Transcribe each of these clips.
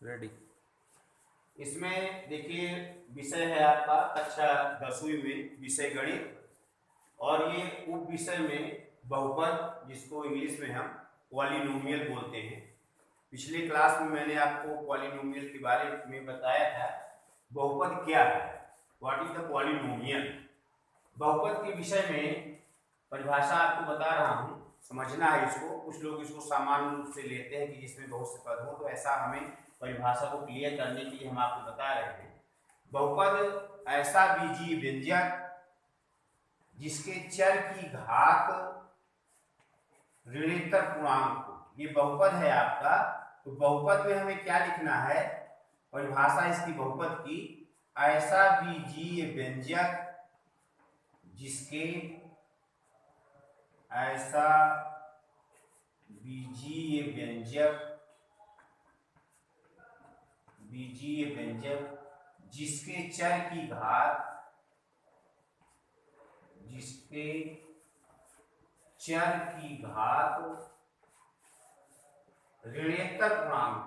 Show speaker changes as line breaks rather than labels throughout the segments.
Ready. इसमें देखिए विषय है आपका कक्षा 10वीं में विषय गणित, और ये उप विषय में बहुपद, जिसको इंग्लिश में हम पॉलिनोमियल बोलते हैं। पिछले क्लास में मैंने आपको पॉलिनोमियल के बारे में बताया था। बहुपद क्या है, व्हाट इज द पॉलिनोमियल। बहुपद के विषय में परिभाषा आपको बता रहा हूँ, समझना है इसको। कुछ लोग इसको सामान्य रूप से लेते हैं कि जिसमें बहुत से पद हो, तो ऐसा हमें परिभाषा को क्लियर करने के लिए हम आपको बता रहे हैं। बहुपद ऐसा बीजीय व्यंजक जिसके चर की घात ऋणोत्तर पूर्णांक हो, ये बहुपद है आपका। तो बहुपद में हमें क्या लिखना है, परिभाषा इसकी बहुपद की, ऐसा बीजीय व्यंजक जिसके ऐसा बीजीय व्यंजक जिसके चर की घात ऋणोत्तर पूर्णांक,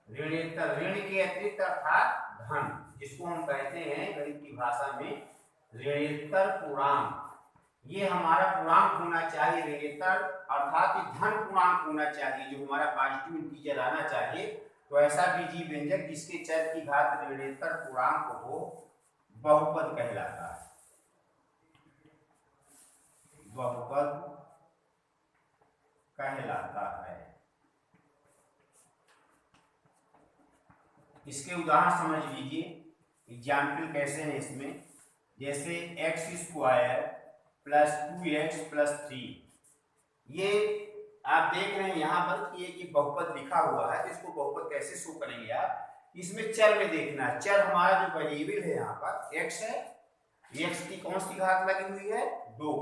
ऋणोत्तर ऋण के अतिरिक्त अर्थात धन, जिसको हम कहते हैं गणित की भाषा में ऋणोत्तर पूर्णांक। ये हमारा पूर्णांक होना चाहिए ऋणोत्तर, अर्थात धन पूर्णांक होना चाहिए, जो हमारा पॉजिटिव इंटीजर आना चाहिए। तो ऐसा बीजीय व्यंजक जिसके चर की घात ऋणोत्तर पूर्णांक हो बहुपद कहलाता है। बहुपद कहलाता है। इसके उदाहरण समझ लीजिए, एग्जाम्पल कैसे हैं इसमें। जैसे x square plus 2x plus 3, ये आप देख रहे हैं यहाँ पर कि ये बहुपद लिखा हुआ है। तो इसको बहुपद कैसे शो करेंगे आप, इसमें चर में देखना है। चर हमारा जो वेरिएबल है यहाँ पर x है, x की कौन सी घात लगी हुई है, 2,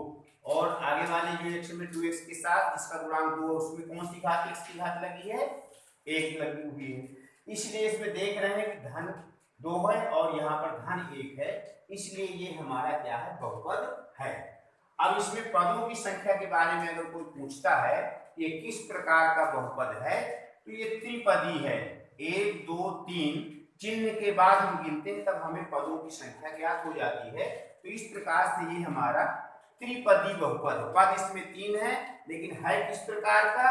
और आगे वाले जो x में 2x के साथ इसका गुणांक 2, उसमें कौन सी घात x की घात लगी है, 1 लगी हुई है। इसलिए इसमें देख रहे हैं कि धन 2 है और यहाँ पर धन 1 है, इसलिए ये हमारा क्या है, बहुपद है। अब इसमें पदों की संख्या के बारे में अगर कोई पूछता है ये किस प्रकार का बहुपद है, तो ये त्रिपदी है। 1 2 3 चिन्ह के बाद हम गिनते हैं, तब हमें पदों की संख्या ज्ञात हो जाती है। तो इस प्रकार से ये हमारा त्रिपदी बहुपद, पद इसमें 3 है, लेकिन है किस प्रकार का,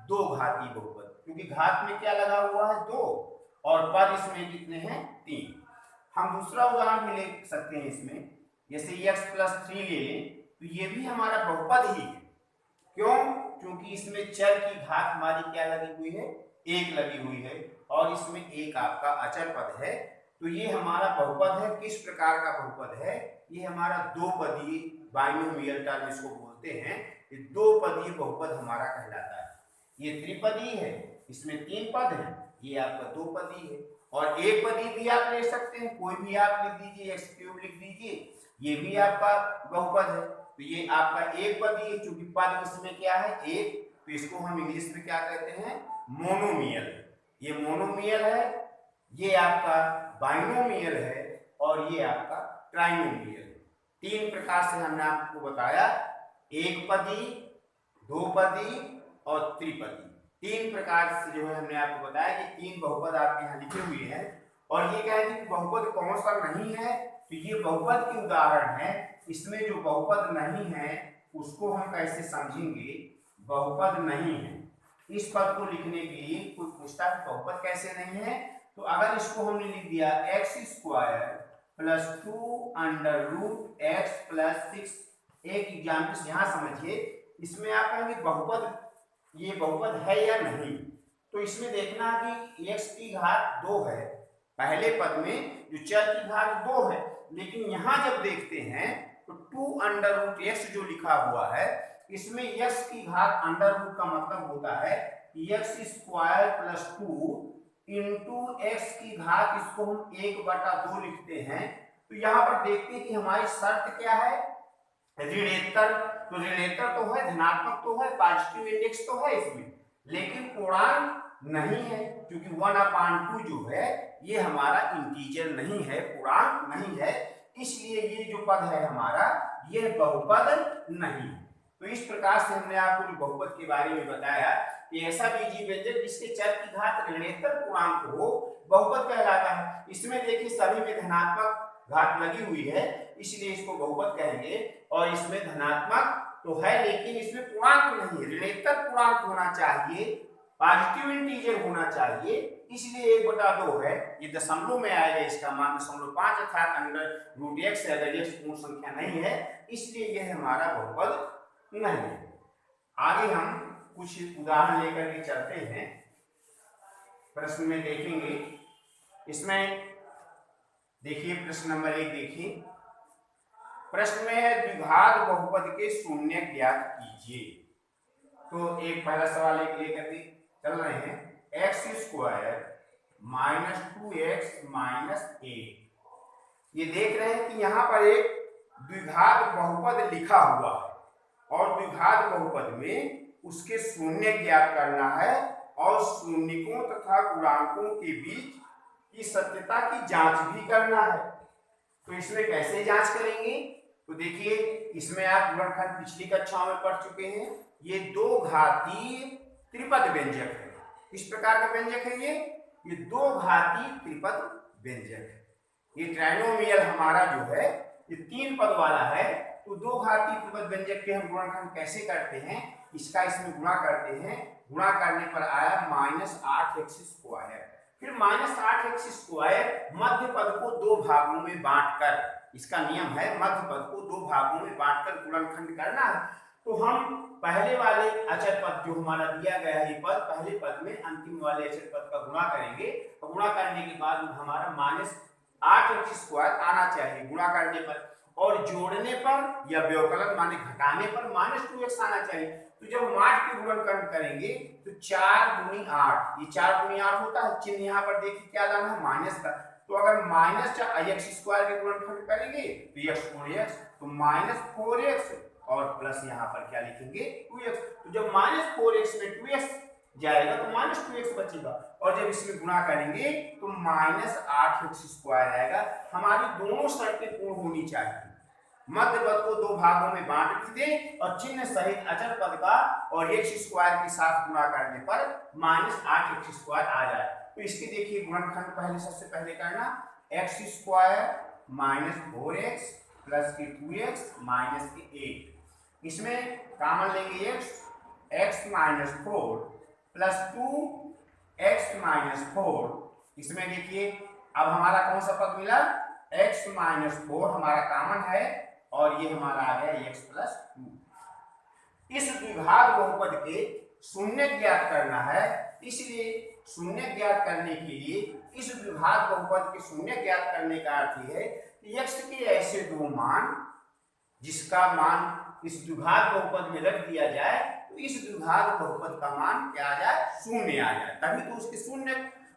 2 घाती बहुपद, क्योंकि घात में क्या लगा हुआ है, 2, और पद इसमें कितने हैं, 3। हम दूसरा उदाहरण भी ले सकते हैं इसमें, जैसे x प्लस 3 ले लें, तो ये भी हमारा बहुपद ही है। क्यों, क्योंकि इसमें चर की घात हमारी क्या लगी हुई है, 1 लगी हुई है, और इसमें एक आपका अचर पद है। तो ये हमारा बहुपद है। किस प्रकार का बहुपद है, ये हमारा 2 पदीय बाइनोमियल टर्म इसको बोलते हैं। ये 2 पदीय बहुपद हमारा कहलाता है। ये त्रिपदी है, इसमें 3 पद है, ये आपका 2 पदी है। और 1 पदी भी आप ले सकते हैं, कोई भी आप लिख दीजिए, x³ लिख दीजिए, ये भी आपका बहुपद है। तो ये आपका 1 पदी है, चूंकि पद इसमें क्या है, 1, तो इसको हम इंग्लिश में क्या कहते हैं, मोनोमियल। ये मोनोमियल है, ये आपका बाइनोमियल है, और ये आपका ट्राइनोमियल। 3 प्रकार से हमने आपको बताया, 1 पदी, 2 पदी और त्रिपदी। 3 प्रकार से जो है हमने आपको बताया कि 3 बहुपद आपके यहाँ लिखे हुए हैं। और ये क्या है कि बहुपद कौन सा नहीं है, तो ये बहुपद के उदाहरण है। इसमें जो बहुपद नहीं है उसको हम कैसे समझेंगे, बहुपद नहीं है। इस पद को लिखने के लिए कोई पूछता है बहुपद कैसे नहीं है, तो अगर इसको हमने लिख दिया x square plus 2 under root x plus 6। एक एग्जाम्पल यहाँ समझिए, इसमें आप कहेंगे बहुपद, ये बहुपद है या नहीं। तो इसमें देखना कि x की घात 2 है, पहले पद में जो चर की घात 2 है, लेकिन यहां जब देखते हैं तो 2 अंडर रूट x जो लिखा हुआ है, इसमें x की घात अंडर रूट का मतलब होता है x square plus 2 into x की घात, इसको हम 1/2 लिखते हैं। तो यहाँ पर देखते हैं कि हमारी शर्त क्या है, ऋणोत्तर। तो ऋणोत्तर तो है, धनात्मक तो है, पॉजिटिव इंडेक्स तो है इसमें, लेकिन पूर्णांक नहीं है, क्योंकि 1/2 जो है ये हमारा इंटीजर नहीं है, पूर्णांक नहीं है, इसलिए ये जो पद है हमारा ये बहुपद नहीं है। तो इस प्रकार से हमने आपको बहुपद के बारे में बताया कि ऐसा बीजीय व्यंजक जिसके चर की घात ऋणेतर पूर्णांक हो बहुपद कहलाता है। इसमें देखिए सभी में धनात्मक घात लगी हुई है, इसलिए इसको बहुपद कहेंगे। और इसमें धनात्मक तो है लेकिन इसमें पूर्णांक नहीं है, ऋणेतर पूर्णांक होना चाहिए, पॉजिटिव इंटीजर होना चाहिए, इसलिए 1/2 है। ये दशमलव में आएगा, इसका मान 0.5 अर्थात √x है। अगर x पूर्ण संख्या नहीं है इसलिए यह हमारा बहुपद नहीं है। आगे हम कुछ उदाहरण लेकर के चलते हैं, प्रश्न में देखेंगे। इसमें देखिए प्रश्न नंबर 1 देखिए, प्रश्न में है द्विघात बहुपद के शून्य ज्ञात कीजिए। तो एक पहला सवाल एक लेकर के चल रहे हैं, x² - 2x - 8। ये देख रहे हैं कि यहाँ पर एक द्विघात बहुपद लिखा हुआ है और द्विघात बहुपद में उसके शून्य ज्ञात करना है और शून्यकों तथा गुणांकों के बीच की सत्यता की जांच भी करना है। तो इसमें कैसे जांच करेंगे? तो देखिए इसमें आप गुणनखंड पिछली कक्षाओं में पढ़ चुके हैं। ये दो घातीय त्रिपद व्यंजक है। किस प्रकार का व्यंजक है ये दो घातीय त्रिपद व्यंजक है। ये ट्राइनोमियल हमारा जो है ये 3 पद वाला है। तो दो घातीय त्रिपद व्यंजक के हम गुणनखंड कैसे करते हैं? इसका इसमें गुणा करते हैं, गुणा करने पर आया -8x²। फिर -8x² मध्य पद को 2 भागों में बांटकर, इसका नियम है मध्य पद को 2 भागों में बांटकर गुणनखंड करना है। तो हम पहले वाले अचर पद जो हमारा दिया गया है ये पद, पहले पद में अंतिम वाले अचर पद का गुणा करेंगे और गुणा करने के बाद हमारा -8x² आना चाहिए गुणा करने पर, और जोड़ने पर या व्यवकलन माने घटाने पर -2x आना चाहिए। तो जब हम 8 के गुणनखंड करेंगे तो 4 × 8, ये 4 × 8 होता है। चिन्ह यहाँ पर देखिए क्या लाना है, माइनस का। तो अगर -x² के गुणनखंड करेंगे तो x × x, तो -4x और प्लस यहाँ पर क्या लिखेंगे 2x। तो जब -4x में 2x जाएगा तो -2x बचेगा, और जब इसमें गुणा करेंगे तो -8x² आएगा। हमारी दोनों शर्तें पूर्ण होनी चाहिए, मध्य पद को 2 भागों में बांट भी दे और चिन्ह सहित अचर पद का और x² के साथ गुणा करने पर -8x² आ जाए। तो इसके देखिए गुणनखंड पहले सबसे पहले करना, x² - 4x plus 2x minus 8। इसमें कॉमन लेंगे x - 4 प्लस 2x - 4। इसमें देखिए अब हमारा कौन सा पद मिला, x - 4 हमारा कॉमन है और ये हमारा आ गया x + 2। इस द्विघात बहुपद के शून्य ज्ञात करना है, इसलिए शून्य ज्ञात करने के लिए इस द्विघात बहुपद के शून्य ज्ञात करने का अर्थ है कि x के ऐसे दो मान जिसका मान इस द्विघात बहुपद में रख दिया जाए तो इस द्विघात बहुपद का मान क्या आ जाए, शून्य आ जाए। तभी तो उसके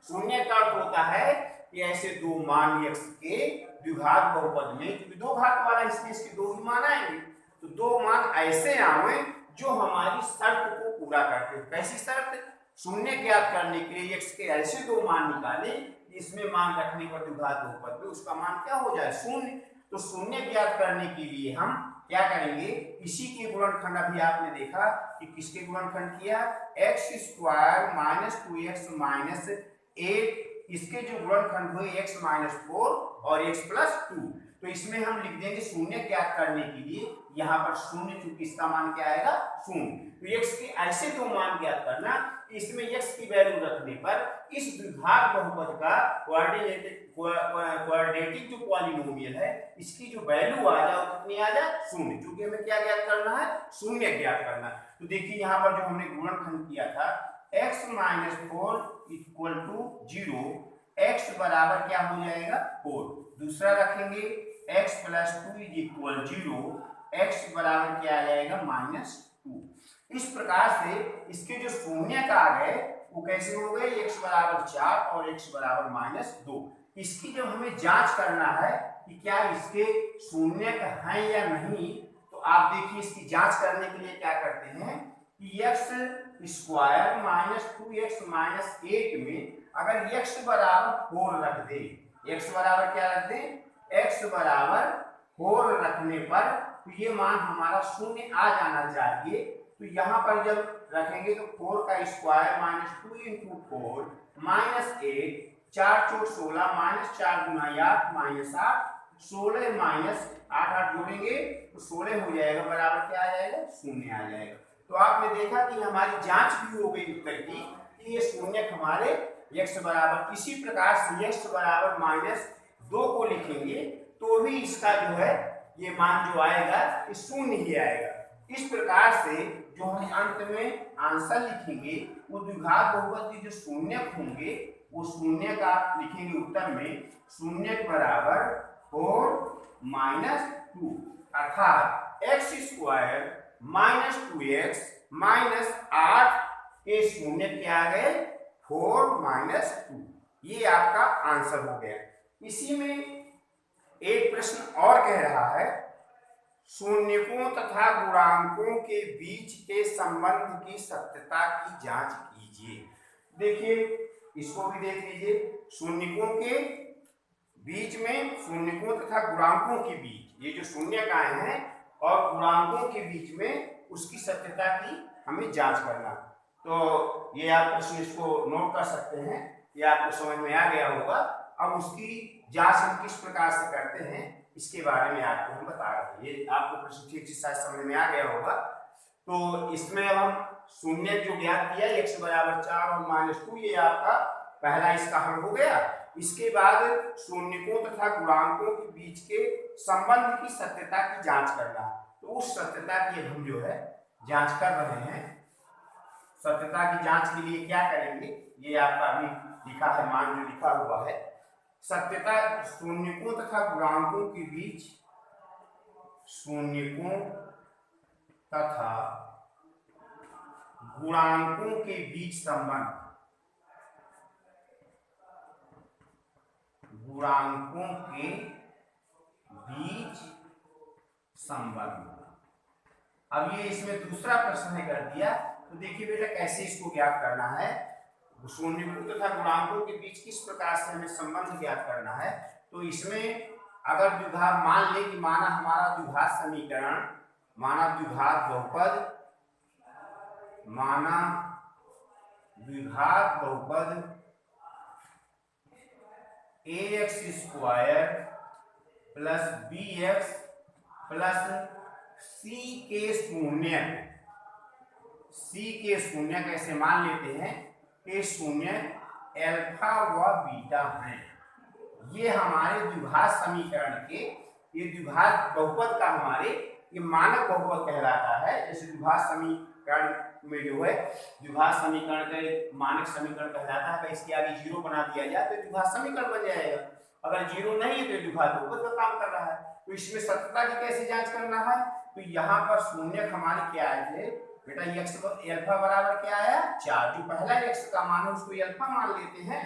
शून्य का अर्थ होता है कि ऐसे दो मान x के द्विघात बहुपद में, क्योंकि दो घात वाला इसलिए इसके दो ही मान आएंगे, तो दो मान ऐसे आए जो हमारी शर्त को पूरा करते हैं। कैसी शर्त? शून्य ज्ञात करने के लिए x के ऐसे दो मान निकाले, इसमें मान रखने पर द्विघात बहुपद में उसका मान क्या हो जाए, शून्य। तो शून्य ज्ञात करने के लिए हम क्या करेंगे, इसी के गुणनखंड अभी आपने देखा कि किसके गुणनखंड किया, x² - 2x - 8, इसके जो गुणनखंड हुए x - 4 और x + 2। तो इसमें हम लिख देंगे शून्य ज्ञात करने के लिए यहाँ पर शून्य, क्योंकि इसका मान क्या आएगा, शून्य। तो x के ऐसे दो मान ज्ञात करना, इसमें x की वैल्यू रखने पर इस द्विघात बहुपद का क्वाड्रेटिक जो पॉलिनोमियल है इसकी जो वैल्यू आ जाए वो कितनी आ जाए, शून्य। क्योंकि हमें क्या ज्ञात करना है, शून्य ज्ञात करना। तो देखिए यहाँ पर जो हमने गुणनखंड किया था x - 4 = 0, x बराबर क्या हो जाएगा 4। दूसरा रखेंगे x + 2 = 0, x बराबर क्या आ जाएगा -2। इस प्रकार से इसके जो शून्य का आ गए वो कैसे हो गए, x बराबर 4 और x बराबर -2। इसकी जब हमें जांच करना है कि क्या इसके शून्य है या नहीं, तो आप देखिए इसकी जांच करने के लिए क्या करते हैं कि x² - 2x - 8 में अगर x बराबर 4 रख दे, x बराबर क्या रख दे, x बराबर 4 रखने पर तो ये मान हमारा शून्य आ जाना चाहिए। तो यहाँ पर जब रखेंगे तो 4 का स्क्वायर माइनस 2 इंटू 4 माइनस 8, 4 चौक 16 माइनस 4 गुना 8 माइनस 8, 16 माइनस 8 8 जोड़ेंगे तो 16 हो जाएगा, बराबर क्या आ जाएगा, शून्य आ जाएगा। तो आपने देखा कि हमारी जांच भी हो गई उत्तर की कि ये शून्य हमारे x बराबर, इसी प्रकार से x बराबर माइनस 2 को लिखेंगे तो भी इसका जो है ये मान जो आएगा ये शून्य ही आएगा। इस प्रकार से जो हम अंत में आंसर लिखेंगे वो द्विघात बहुपद के जो शून्य होंगे वो शून्य का लिखेंगे उत्तर में, शून्य बराबर 4 माइनस 2 अर्थात x square minus 2x minus 8 के शून्य क्या आ गए, 4 माइनस 2। ये आपका आंसर हो गया। इसी में एक प्रश्न और कह रहा है, शून्यकों तथा गुणांकों के बीच के संबंध की सत्यता की जांच कीजिए। देखिए इसको भी देख लीजिए, शून्यकों के बीच में, शून्यकों तथा गुणांकों के बीच, ये जो शून्यकाएं हैं और गुणांकों के बीच में उसकी सत्यता की हमें जांच करना। तो ये आप प्रश्न इसको नोट कर सकते हैं, ये आपको समझ में आ गया होगा। अब उसकी जांच हम किस प्रकार से करते हैं इसके बारे में आपको हम बता रहे हैं। ये आपको प्रश्न ठीक से शायद समझ में आ गया होगा। तो इसमें अब हम शून्य जो ज्ञात किया x बराबर 4 और माइनस 2, ये आपका पहला इसका हल हो गया। इसके बाद शून्यकों तथा गुणांकों के बीच के संबंध की सत्यता की जांच करना। तो उस सत्यता की हम जो है जांच कर रहे हैं। सत्यता की जांच के लिए क्या करेंगे, ये आपका अभी लिखा है, मान जो लिखा हुआ है, सत्यता शून्यकों तथा गुणांकों के बीच, शून्यकों तथा गुणांकों के बीच संबंध, गुणांकों के बीच संबंध। अब ये इसमें दूसरा प्रश्न है कर दिया। तो देखिए बेटा कैसे इसको ज्ञात करना है, शून्यकों तथा गुणांकों के बीच किस प्रकार से हमें संबंध ज्ञात करना है। तो इसमें अगर द्विघात मान ले कि माना हमारा द्विघात समीकरण, माना द्विघात बहुपद, माना द्विघात बहुपद ax square plus bx plus c के शून्य, c के शून्य कैसे मान लेते हैं कि शून्य अल्फा व बीटा हैं। ये हमारे द्विघात समीकरण के, ये द्विघात बहुपद का हमारे ये मानक बहुपद कहलाता है। जैसे द्विघात समीकरण में जो है द्विघात समीकरण का मानक समीकरण कहलाता है, इसके आगे 0 बना दिया जाए तो द्विघात समीकरण बन जाएगा। अगर 0 नहीं है तो द्विघात बहुपद का काम कर रहा है। तो इसमें सत्यता की कैसे जांच करना है, तो यहाँ पर शून्य हमारे क्या आए थे बेटा, x अल्फा बराबर क्या आया 4, जो पहला x का मान है उसको अल्फा मान लेते हैं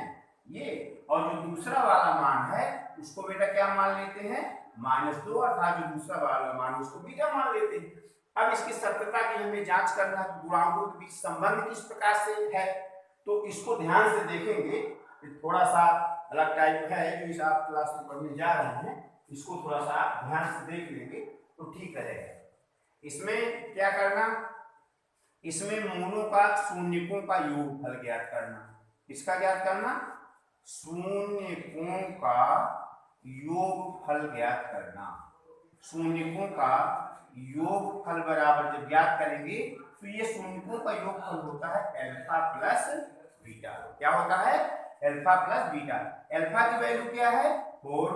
ये, और जो दूसरा वाला मान है उसको बेटा क्या मान लेते हैं -2, अर्थात जो दूसरा वाला मान उसको बीटा मान लेते हैं। अब इसकी सत्यता की हमें जांच करना है, गुणांकों के बीच संबंध किस प्रकार से है। तो इसको ध्यान से देखेंगे, थोड़ा सा अलग टाइप है जो इस आप क्लास में पढ़ने जा रहे हैं, इसको थोड़ा सा ध्यान से देख लेंगे तो ठीक रहेगा। इसमें क्या करना, इसमें मूलों का शून्यकों का योगफल ज्ञात करना। इसका ज्ञात करना, शून्यकों का योगफल ज्ञात करना। शून्यकों का योगफल बराबर जब ज्ञात करेंगे तो ये शून्यकों का योगफल होता है अल्फा प्लस बीटा। क्या होता है, अल्फा प्लस बीटा। अल्फा की वैल्यू क्या है 4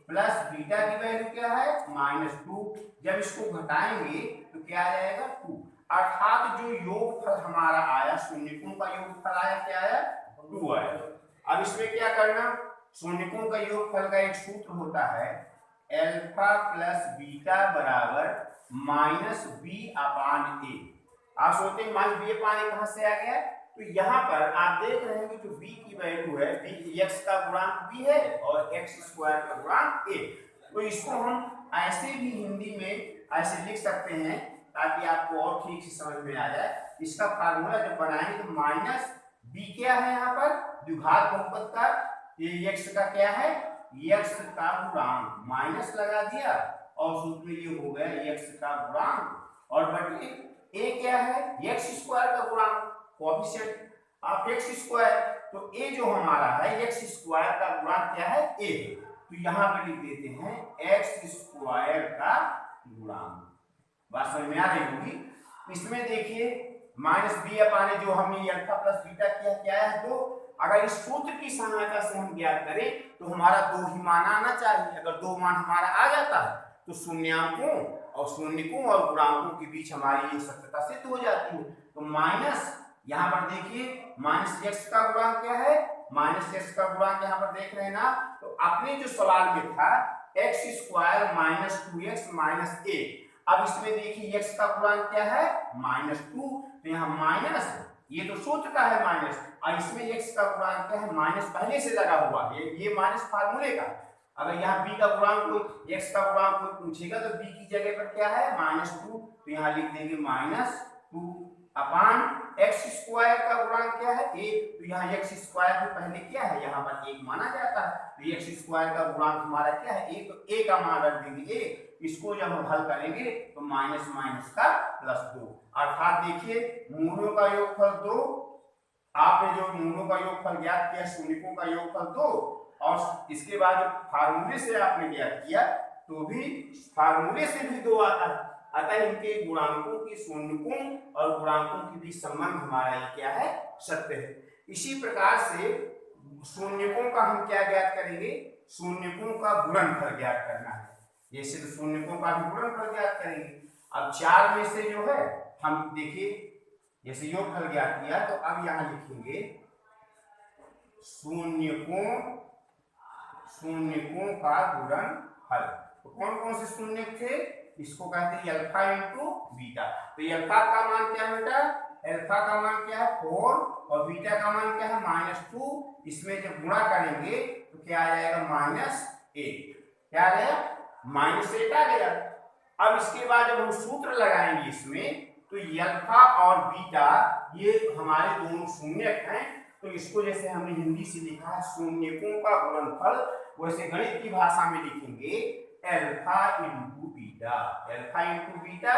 प्लस बीटा की वैल्यू क्या है -2। जब इसको घटाएंगे तो क्या आ जाएगा 2, अर्थात जो योगफल हमारा आया, शून्यकों का योगफल आया क्या आया 2 आया। अब इसमें क्या करना, शून्यकों का योगफल का एक सूत्र होता है अल्फा प्लस बीटा बराबर -b/a। आप सोचते हैं -b/a कहां से आ गया, तो यहाँ पर आप देख रहे हैं कि जो b की वैल्यू है, b x का गुणांक b है और x स्क्वायर का गुणांक a। तो इसको हम ऐसे भी हिंदी में ऐसे लिख सकते हैं ताकि आपको और ठीक से समझ में आ जाए। इसका फार्मूला जब बनाएंगे तो -b क्या है, यहाँ पर द्विघात बहुपद का ये x का क्या है, x का गुणांक, माइनस लगा दिया और सूत्र ये हो गया x का गुणांक और बटे ए क्या है, एक्स स्क्वायर का गुणांक, कोएफिशिएंट ऑफ एक्स स्क्वायर। तो ए जो हमारा है एक्स स्क्वायर का गुणांक क्या है, ए। तो यहाँ पे लिख देते हैं एक्स स्क्वायर का गुणांक। बात समझ में आ रही होगी। इसमें देखिए माइनस बी अपान जो हमने अल्फा प्लस बीटा किया क्या है, तो अगर इस सूत्र की सहायता से हम ज्ञात करें तो हमारा दो ही मान आना चाहिए। अगर दो मान हमारा आ जाता है तो शून्यांकों और शून्यकों और गुणांकों के बीच हमारी ये सत्यता सिद्ध हो जाती है। तो माइनस यहाँ पर देखिए माइनस एक्स का गुणांक क्या है, माइनस एक्स का गुणांक यहाँ पर देख रहे हैं ना। तो अपने जो सवाल में था x square minus 2x minus a, अब इसमें देखिए एक्स का गुणांक क्या है, -2। तो यहाँ माइनस, ये तो सूत्र का है माइनस, और इसमें एक्स का गुणांक क्या है, माइनस पहले से लगा हुआ है, ये माइनस फार्मूले का। अगर यहाँ b का गुणांक कोई एक्स का गुणांक कोई पूछेगा तो b की जगह पर क्या है, -2। तो यहाँ लिख देंगे -2 अपान एक्स स्क्वायर का गुणांक क्या है, a। तो यहाँ एक्स स्क्वायर के पहले क्या है, यहाँ पर 1 माना जाता है। तो एक्स स्क्वायर का गुणांक हमारा क्या है, 1। तो a का मान रख देंगे 1। इसको जब हम हल करेंगे तो माइनस माइनस का +2, अर्थात देखिए मूलों का योगफल 2। आपने जो मूलों का योगफल ज्ञात किया, शून्यकों का योगफल 2, और इसके बाद फार्मूले से आपने ज्ञात किया तो भी फार्मूले से भी 2 आता है। अतः इनके गुणांकों की शून्यकों और गुणांकों के बीच संबंध हमारा ये क्या है, सत्य है। इसी प्रकार से शून्यकों का हम क्या ज्ञात करेंगे, शून्यकों का गुणनफल ज्ञात करना है। जैसे तो शून्यकों का भी गुणनफल ज्ञात करेंगे। अब 4 में से जो है हम देखिए जैसे योगफल ज्ञात किया, तो अब यहाँ लिखेंगे शून्यकों का गुणनफल। तो कौन कौन से शून्य थे, इसको कहते हैं अल्फा इंटू बीटा। तो अल्फा का मान क्या बेटा, अल्फा का मान क्या है 4 और बीटा का मान क्या है -2। इसमें जब गुणा करेंगे तो क्या आ जाएगा, -8। क्या आ गया, -8 आ गया। अब इसके बाद जब हम सूत्र लगाएंगे इसमें तो अल्फा और बीटा ये हमारे दोनों शून्यक हैं। तो इसको जैसे हमने हिंदी से लिखा है शून्यकों का गुणनफल, वैसे गणित की भाषा में लिखेंगे alpha into beta. Alpha into beta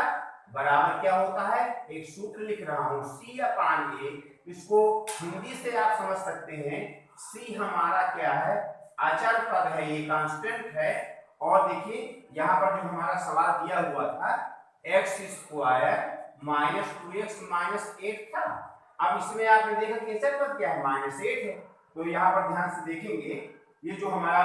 बराबर क्या होता है, एक सूत्र लिख रहा हूं C अपान A। इसको हिंदी से आप समझ सकते हैं, C हमारा क्या है, अचर पद है, ये कांस्टेंट है। और देखिए यहाँ पर जो हमारा सवाल दिया हुआ था एक्स स्क्वायर -2x -8 था। अब इसमें आपने देखा कि अचर पद क्या है, -8 है। तो यहाँ पर ध्यान से देखेंगे ये जो हमारा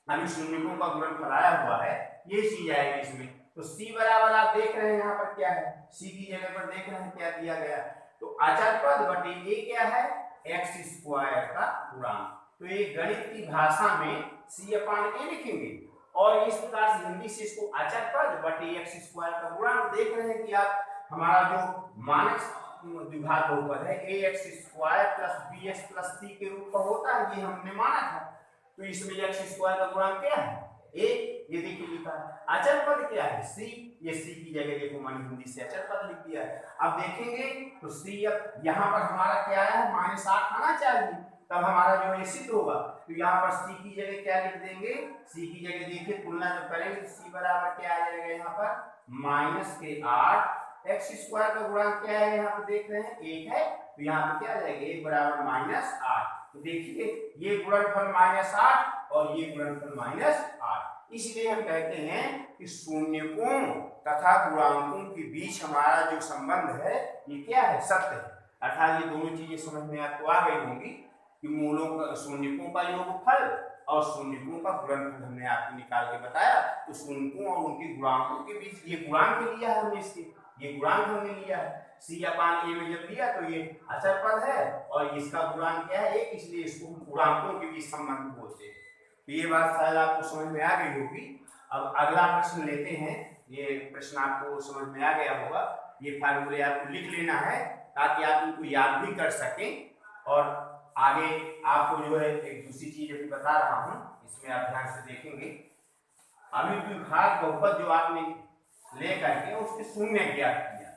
अभी शून्यकों का गुणनफल आया हुआ है ये चीज आएगी इसमें। तो C बराबर आप देख रहे हैं यहाँ पर क्या है, C की जगह पर देख रहे हैं क्या दिया गया, तो अचर पद बटे A क्या है, एक्स स्क्वायर का गुणांक। तो ये गणित की भाषा में C अपान A लिखेंगे और इस प्रकार से हिंदी से इसको अचर पद बटे एक्स स्क्वायर का गुणांक। देख रहे हैं कि आप हमारा जो मानक द्विघात बहुपद है ax square plus bx plus c के रूप का होता है, ये हमने माना था। तो इसमें एक्स स्क्वायर का गुणांक क्या है, a। ये देखिए लिखा है। अचर पद क्या है, c। ये c की जगह देखो मैंने हिंदी से अचर पद लिख दिया है। अब देखेंगे तो c अब यहाँ पर हमारा क्या है, -8 आना चाहिए, तब हमारा जो है सिद्ध होगा। तो यहाँ पर c की जगह क्या लिख देंगे, c की जगह देखिए तुलना जब करेंगे तो c बराबर क्या आ जाएगा, यहाँ पर -8। एक्स स्क्वायर का गुणांक क्या है, यहाँ पे देख रहे हैं 1 है। तो यहाँ पे क्या आ जाएगा, 1 बराबर -8। तो देखिए ये गुणनफल -8 और ये गुणनफल -8। इसलिए हम कहते हैं कि शून्यकों तथा गुणांकों के बीच हमारा जो संबंध है ये क्या है, सत्य है। अर्थात ये दोनों चीजें समझ में आपको आ गई होंगी कि मूलों का शून्यकों का योगफल और शून्यकों का गुणनफल हमने आपको निकाल के बताया। तो शून्यकों और उनके गुणांकों के बीच ये गुणांक लिया है हमने, इसके ये गुणांक हमने लिया है। C अपान A में जब लिया तो ये अचर पद है और इसका गुणांक क्या है 1, इसलिए इसको गुणांकों के बीच संबंध बोलते हैं। तो ये बात शायद आपको समझ में आ गई होगी। अब अगला प्रश्न लेते हैं। ये प्रश्न आपको समझ में आ गया होगा। ये फार्मूले आपको लिख लेना है ताकि आप इनको याद भी कर सकें। और आगे आपको जो है एक दूसरी चीज अभी बता रहा हूँ, इसमें आप ध्यान से देखेंगे। अभी द्विघात बहुपद जो आपने ले करके उसके शून्य ज्ञात किया,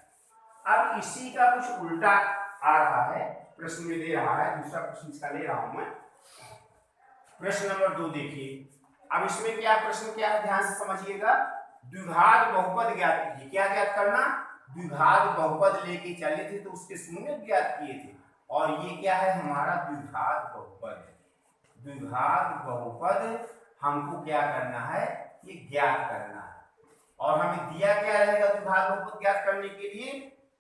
अब इसी का कुछ उल्टा आ रहा है, प्रश्न में दे रहा है। दूसरा प्रश्न इसका ले रहा हूं मैं, प्रश्न नंबर 2 देखिए। अब इसमें क्या प्रश्न क्या है, ध्यान से समझिएगा। द्विघात बहुपद ज्ञात कीजिए। क्या ज्ञात करना, द्विघात बहुपद लेके चले थे तो उसके शून्य ज्ञात किए थे, और ये क्या है हमारा द्विघात बहुपद है। द्विघात बहुपद हमको क्या करना है, ये ज्ञात करना है। और हमें दिया क्या रहेगा द्विघात बहुपद ज्ञात करने के लिए,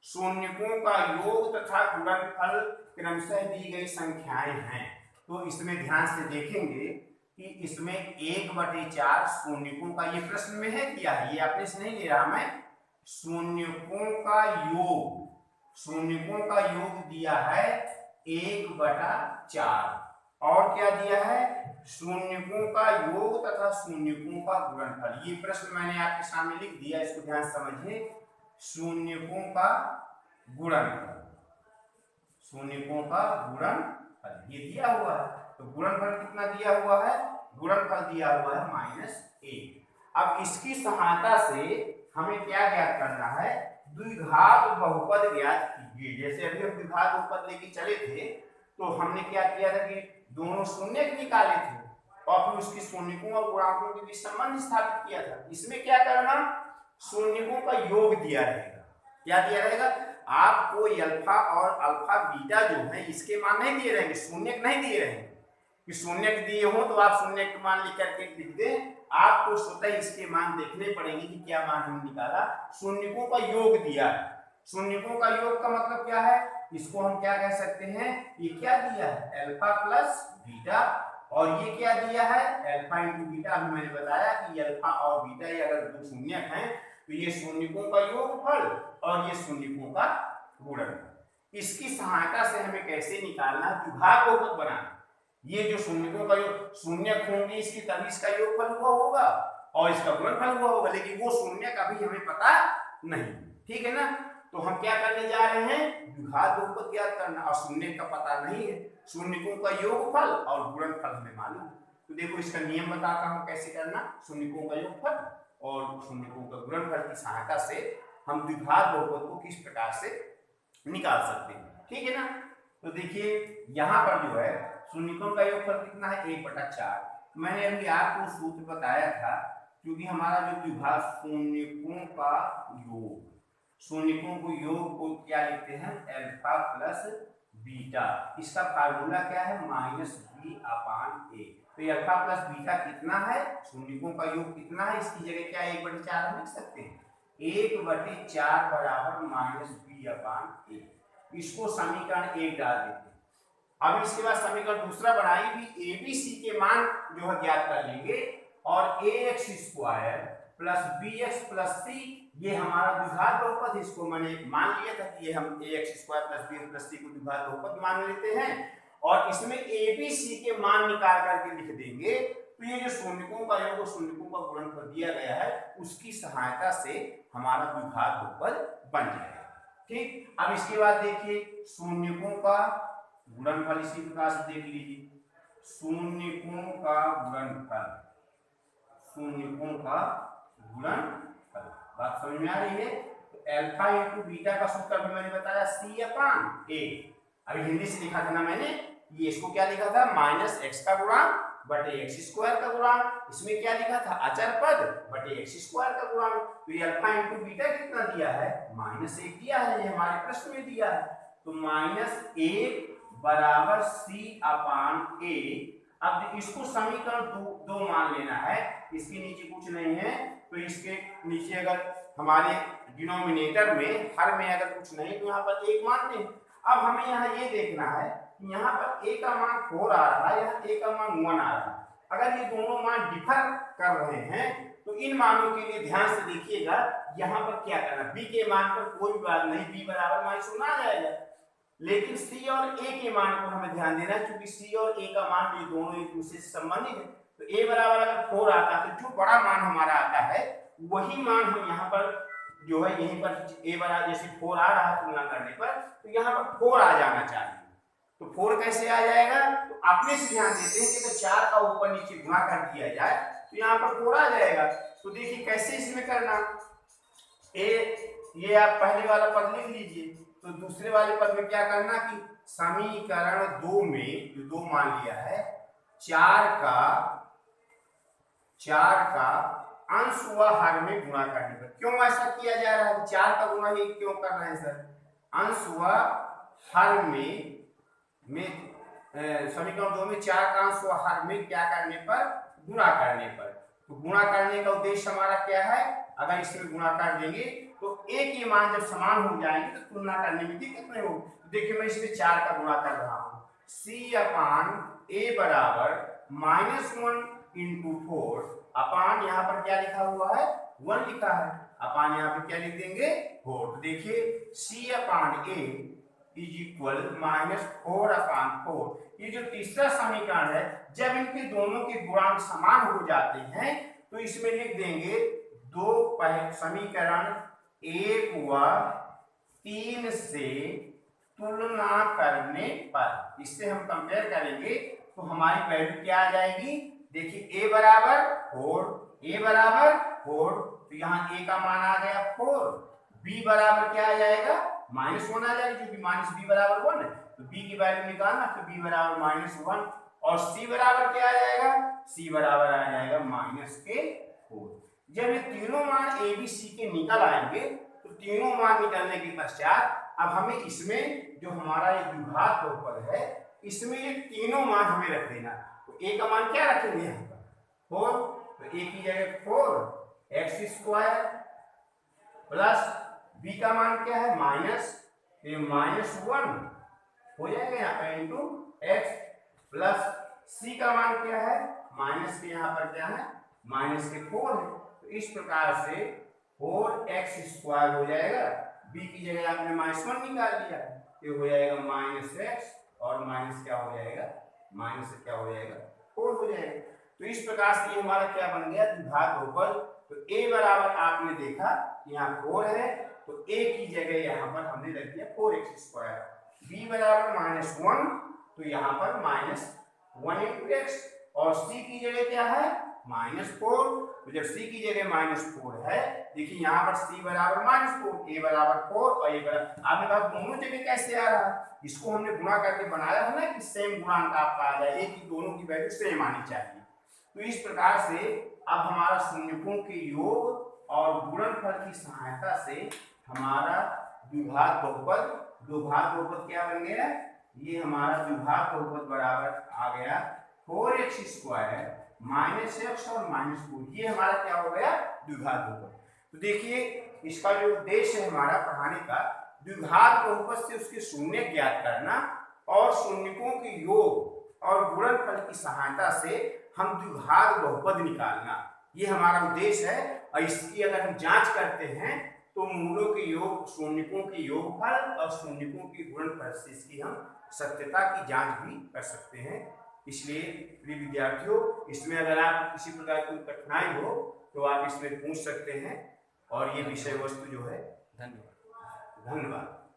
शून्यकों का योग तथा गुणनफल क्रमशः दी गई संख्याएं हैं। तो इसमें ध्यान से देखेंगे कि इसमें 1/4 शून्यकों का, ये प्रश्न में है दिया है, ये आपने से नहीं ले रहा मैं, शून्यकों का योग, शून्यकों का योग दिया है 1/4, और क्या दिया है, शून्यकों का योग तथा शून्यकों का गुणनफल। ये प्रश्न मैंने आपके सामने लिख दिया, इसको ध्यान से समझिए। शून्यकों का गुणनफल, शून्यकों का गुणनफल ये दिया हुआ है, तो गुणनफल कितना दिया हुआ है, गुणनफल दिया हुआ है -1। अब इसकी सहायता से हमें क्या ज्ञात करना है, द्विघात बहुपद ज्ञात कीजिए। जैसे अभी हम द्विघात बहुपद लेके चले थे तो हमने क्या किया था कि दोनों शून्य निकाले थे और फिर उसकी शून्यकों और गुणांकों के बीच संबंध स्थापित किया था। इसमें क्या करना, शून्यकों का योग दिया रहेगा। क्या दिया रहेगा, आपको अल्फा और अल्फा बीटा जो है इसके मान नहीं दिए रहेंगे, शून्य नहीं दिए रहेंगे कि शून्य दिए हो तो आप शून्य के मान लिख करके लिख दें, आपको स्वतः इसके मान देखने पड़ेंगे कि क्या मान हमने निकाला। शून्यकों का योग दिया है, शून्यकों का योग का मतलब क्या है, इसको हम क्या कह सकते हैं, ये क्या दिया है अल्फा प्लस बीटा, और ये क्या दिया है अल्फा इंटू बीटा। अभी मैंने बताया कि अल्फा और बीटा ये अगर दो शून्यक हैं तो ये शून्यकों का योगफल और ये शून्यकों का गुणनफल। इसकी सहायता से हमें कैसे निकालना, द्विघात बहुपद बनाना। ये जो शून्यकों का योग, शून्यक होंगे इसकी तभी इसका योगफल हुआ होगा और इसका गुणनफल हुआ होगा, लेकिन वो शून्यक अभी हमें पता नहीं, ठीक है ना। तो हम क्या करने जा रहे हैं, द्विघात बहुपद ज्ञात करना, और शून्य का पता नहीं है, शून्यकों का योगफल और गुणनफल हमें मालूम। तो देखो इसका नियम बताता हूं कैसे करना, शून्यकों का योगफल और शून्यकों का गुणनफल की सहायता से हम द्विघात बहुपद को किस प्रकार से निकाल सकते हैं, ठीक है ना। तो देखिए यहाँ पर जो है शून्यकों का योगफल कितना है 1/4। मैंने अभी आपको सूत्र बताया था, क्योंकि हमारा जो द्विघात शून्यकों का योग, शून्यकों को योग को क्या लिखते हैं अल्फा प्लस बीटा, इसका फार्मूला क्या है -b/a। तो ये अल्फा प्लस बीटा कितना है, शून्यकों का योग कितना है, इसकी जगह क्या 1/4 हम लिख सकते हैं, 1/4 बराबर -b/a। इसको समीकरण 1 डाल देते हैं। अब इसके बाद समीकरण दूसरा बनाई भी abc के मान जो है ज्ञात कर लेंगे, और ax² plus bx plus c ये हमारा द्विघात बहुपद है। इसको मैंने मान लिया था कि ये हम ax² plus bx plus c को द्विघात बहुपद मान लेते हैं, और इसमें abc के मान निकाल करके लिख देंगे। तो ये जो शून्यकों का योग और शून्यकों का गुणनफल दिया गया है उसकी सहायता से हमारा द्विघात बहुपद बन जाएगा, ठीक। अब इसके बाद देखिए शून्यकों का गुणनफल इसी प्रकार से देख लीजिए, शून्यकों का गुणनफल, शून्यकों का गुणनफल, बात समझ में आ रही है। तो अल्फा इंटू बीटा का सूत्र भी मैंने बताया c/a। अभी हिंदी से लिखा था ना मैंने, ये इसको क्या लिखा था -x का गुणांक बटे x² का गुणांक, इसमें क्या लिखा था अचर पद बटे x² का गुणांक। तो ये अल्फा इंटू बीटा कितना दिया है -1 दिया है, ये हमारे प्रश्न में दिया है। तो -1 बराबर c/a। अब इसको समीकरण दो मान लेना है, इसके नीचे कुछ नहीं है, तो इसके नीचे अगर हमारे डिनोमिनेटर में हर में अगर कुछ नहीं तो यहाँ पर 1 मान लें। अब हमें यहाँ ये देखना है कि यहाँ पर a का मान 4 आ रहा है, यहाँ a का मान 1 आ रहा है। अगर ये दोनों मान डिफर कर रहे हैं तो इन मानों के लिए ध्यान से देखिएगा, यहाँ पर क्या करना, b के मान पर कोई बात नहीं, b बराबर -1 आ जाएगा, लेकिन c और a के मान को हमें ध्यान देना है, क्योंकि c और a का मान ये दोनों एक दूसरे से संबंधित है। तो a बराबर अगर 4 आता है तो जो बड़ा मान हमारा आता है वही मान हम यहाँ पर जो है यहीं पर a बराबर जैसे 4 आ रहा है तुलना करने पर, तो यहाँ पर 4 आ जाना चाहिए। तो 4 कैसे आ जाएगा, तो अपने से ध्यान देते हैं कि तो 4 का ऊपर नीचे गुणा कर दिया जाए तो यहाँ पर 4 आ जाएगा। तो देखिए कैसे इसमें करना, ये आप पहले वाला पद लिख लीजिए, तो दूसरे वाले पद में क्या करना कि समीकरण 2 में जो 2 मान लिया है 4 का अंश व हर में गुणा करने पर। क्यों ऐसा किया जा रहा है, 4 का गुणा ही क्यों कर रहे हैं सर? अंश व हर में समीकरण 2 में 4 का अंश व हर में क्या करने पर, गुणा करने पर। तो गुणा करने का उद्देश्य हमारा क्या है, अगर इसमें गुणा कर देंगे तो एक ही मान जब समान हो जाएंगे तो तुलना करने में दिक्कत नहीं होगी। तो देखिए मैं इसमें 4 का गुणा कर रहा हूँ, c अपान a बराबर -1 इंटू 4 अपान यहाँ पर क्या लिखा हुआ है, 1 लिखा है, अपान यहाँ पे क्या लिख देंगे 4। तो देखिए c upon a is equal -4 अपान 4। ये जो तीसरा समीकरण है, जब इनके दोनों के गुणांक समान हो जाते हैं तो इसमें लिख देंगे दो समीकरण 1 व 3 से तुलना करने पर, इससे हम कंपेयर करेंगे तो हमारी वैल्यू क्या आ जाएगी। देखिए a बराबर 4, तो यहाँ a का मान आ गया 4, b बराबर क्या आ जाएगा -1 आ जाएगा, क्योंकि -b बराबर 1 है, तो b की वैल्यू निकालना, तो b बराबर -1, और c बराबर क्या आ जाएगा, c बराबर आ जाएगा -4। जब ये तीनों मान a b c के निकल आएंगे तो तीनों मान निकलने के पश्चात अब हमें इसमें जो हमारा ये द्विघात बहुपद है इसमें ये तीनों मान हमें रख देना। तो a का मान क्या रखेंगे यहाँ पर 4, तो a की जगह 4x² प्लस b का मान क्या है -1 हो जाएगा यहाँ पर इंटू x, प्लस c का मान क्या है माइनस के यहाँ पर क्या है -4 है। तो इस प्रकार से 4x² हो जाएगा, b की जगह आपने -1 निकाल लिया, ये हो जाएगा -x और माइनस क्या हो जाएगा, माइनस क्या हो जाएगा 4 हो जाएगा। तो इस प्रकार से ये हमारा क्या बन गया द्विघात बहुपद। तो a बराबर आपने देखा यहाँ 4 है, तो a की जगह यहाँ पर हमने रख दिया 4x², b बराबर -1, तो यहाँ पर -1 इंटू x, और c की जगह क्या है -4, तो जब c की जगह -4 है, देखिए यहाँ पर c बराबर -4, a बराबर 4 और a बराबर, आपने कहा दोनों जगह कैसे आ रहा है, इसको हमने गुणा करके बनाया है ना कि सेम गुणांक आपका आ जाए, एक ही दोनों की वैल्यू सेम आनी चाहिए। तो इस प्रकार से अब हमारा शून्यकों के योग और गुणनफल की सहायता से हमारा द्विघात बहुपद क्या बन गया, ये हमारा द्विघात बहुपद बराबर आ गया 4x² -x और -4, ये हमारा क्या हो गया द्विघात बहुपद। तो देखिए इसका जो उद्देश्य है हमारा पढ़ाने का, द्विघात बहुपद से उसके शून्य ज्ञात करना और शून्यकों के योग और गुणनफल की सहायता से हम द्विघात बहुपद निकालना, ये हमारा उद्देश्य है। और इसकी अगर हम जांच करते हैं तो मूलों के योग, शून्यकों के योगफल और शून्यकों के गुणनफल से इसकी हम सत्यता की जांच भी कर सकते हैं। इसलिए प्रिय विद्यार्थियों, इसमें अगर आप किसी प्रकार की कठिनाई हो तो आप इसमें पूछ सकते हैं, और ये विषय वस्तु जो है। धन्यवाद।